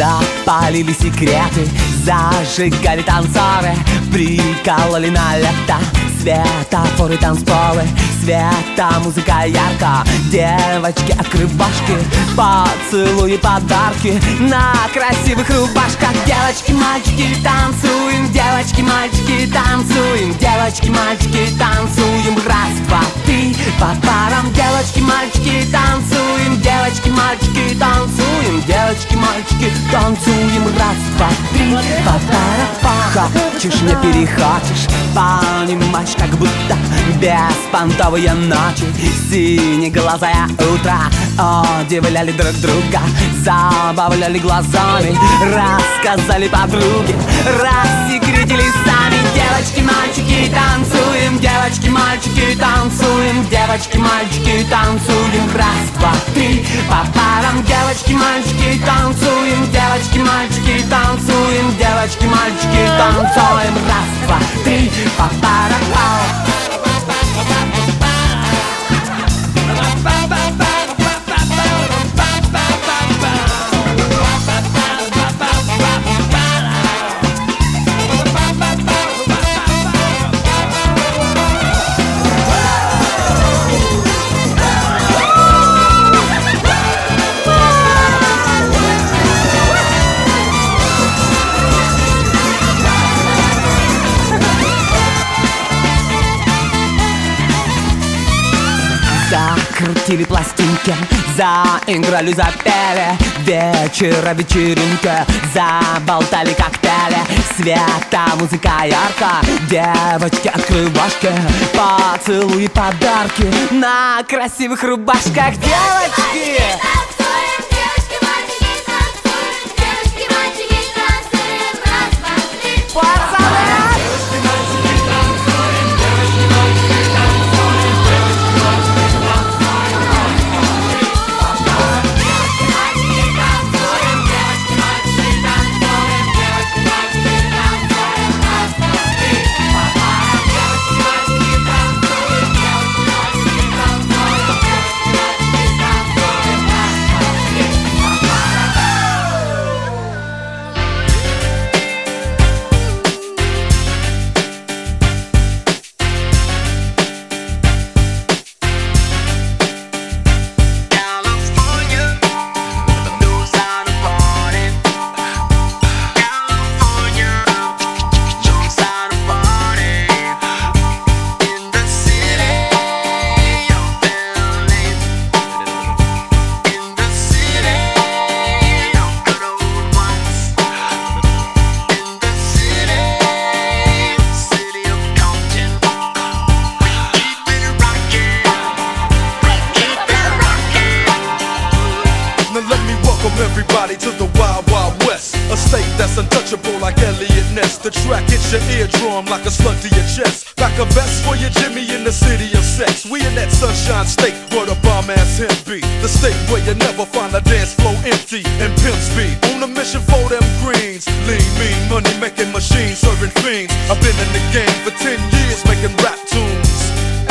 Запалили секреты, зажигали танцоры, прикололи на лето светофоры, танцполы, света, музыка ярко. Девочки, открывашки, поцелуи, подарки на красивых рубашках. Девочки, мальчики, танцуем, девочки, мальчики, танцуем, девочки, мальчики, танцуем. Раз, два, три, по парам. Девочки, мальчики, танцуем, девочки, мальчики, танцуем, девочки, мальчики, танцуем. Раз, два, три, по парам. Хочешь, не перехочешь, понимаешь, как будто беспонтовые ночи, синеглазое утро удивляли друг друга, забавляли глазами, рассказали подруги, рассекретили сами. Девочки, мальчики, танцуем, девочки, мальчики, танцуем, девочки, мальчики, танцуем. Раз, два, три, по парам. Девочки, мальчики, танцуем, девочки, мальчики, танцуем, девочки, мальчики, танцуем. Раз, два, три, по парам. Закрутили пластинки, заиграли, запели, вечера, вечеринка, заболтали коктейли, света, музыка ярко. Девочки, открывашки, поцелуи, подарки на красивых рубашках. Девочки! Everybody to the Wild Wild West, a state that's untouchable like Elliot Ness. The track hits your eardrum like a slug to your chest. Back a vest for your Jimmy in the city of sex. We in that sunshine state where the bomb ass him be. The state where you never find a dance floor empty and pimp speed. On a mission for them greens, lean, mean, money making machines serving fiends. I've been in the game for 10 years making rap tunes.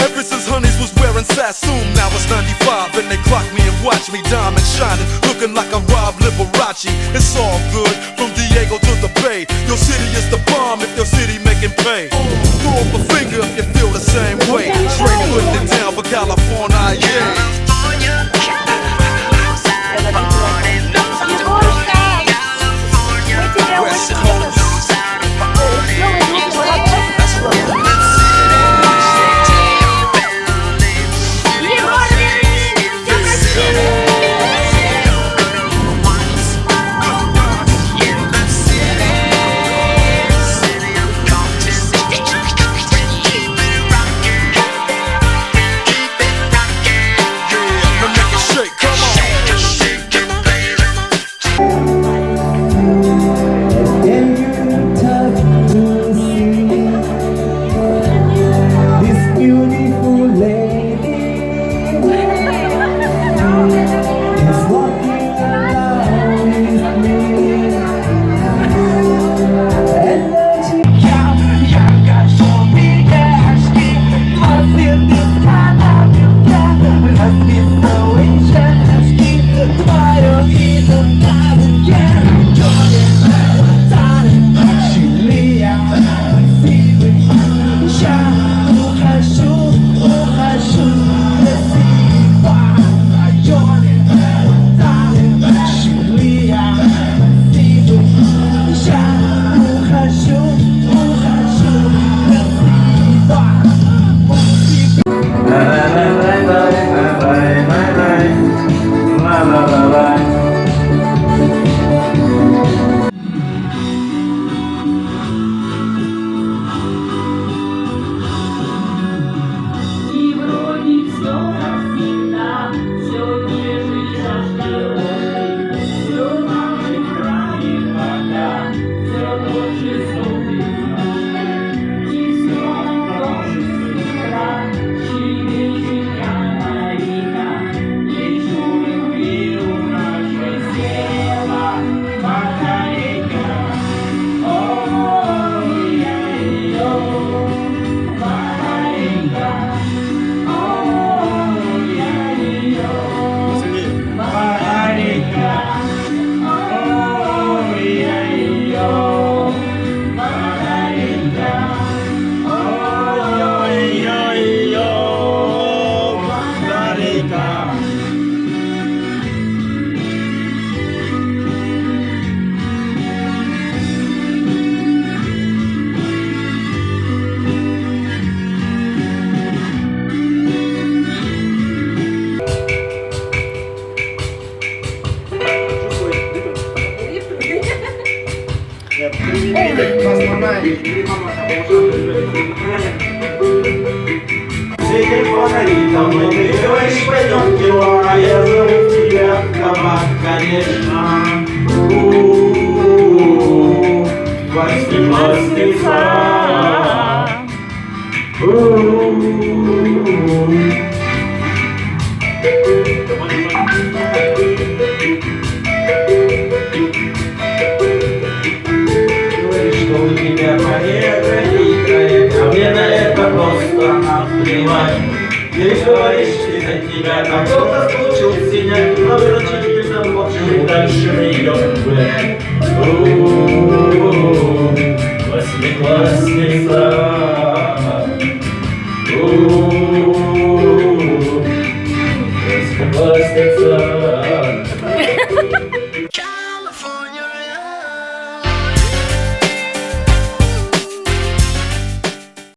Ever since Honeys was wearing Sassoon, now it's 95 and they clock me and watch me diamond shining, looking like a Rob Liberace. It's all good from Diego to the Bay. Your city is the bomb if your city making pay. Throw up a finger if you feel the same way. Straight putting it down for California, yeah. West Coast. In Светит фонаритом, и ты говоришь, пойдем дела, а я зову тебя кабак, конечно. У-у-у-у, восьмиклассница. У-у-у-у. Говоришь, что у тебя манера дикая, а мне на это просто наплевать. Ты говоришь, и за тебя там кто-то случил синяк, но значительно больше дальше не идет гулять. У-у-у-у, восьмиклассница. У-у-у-у, восьмиклассница.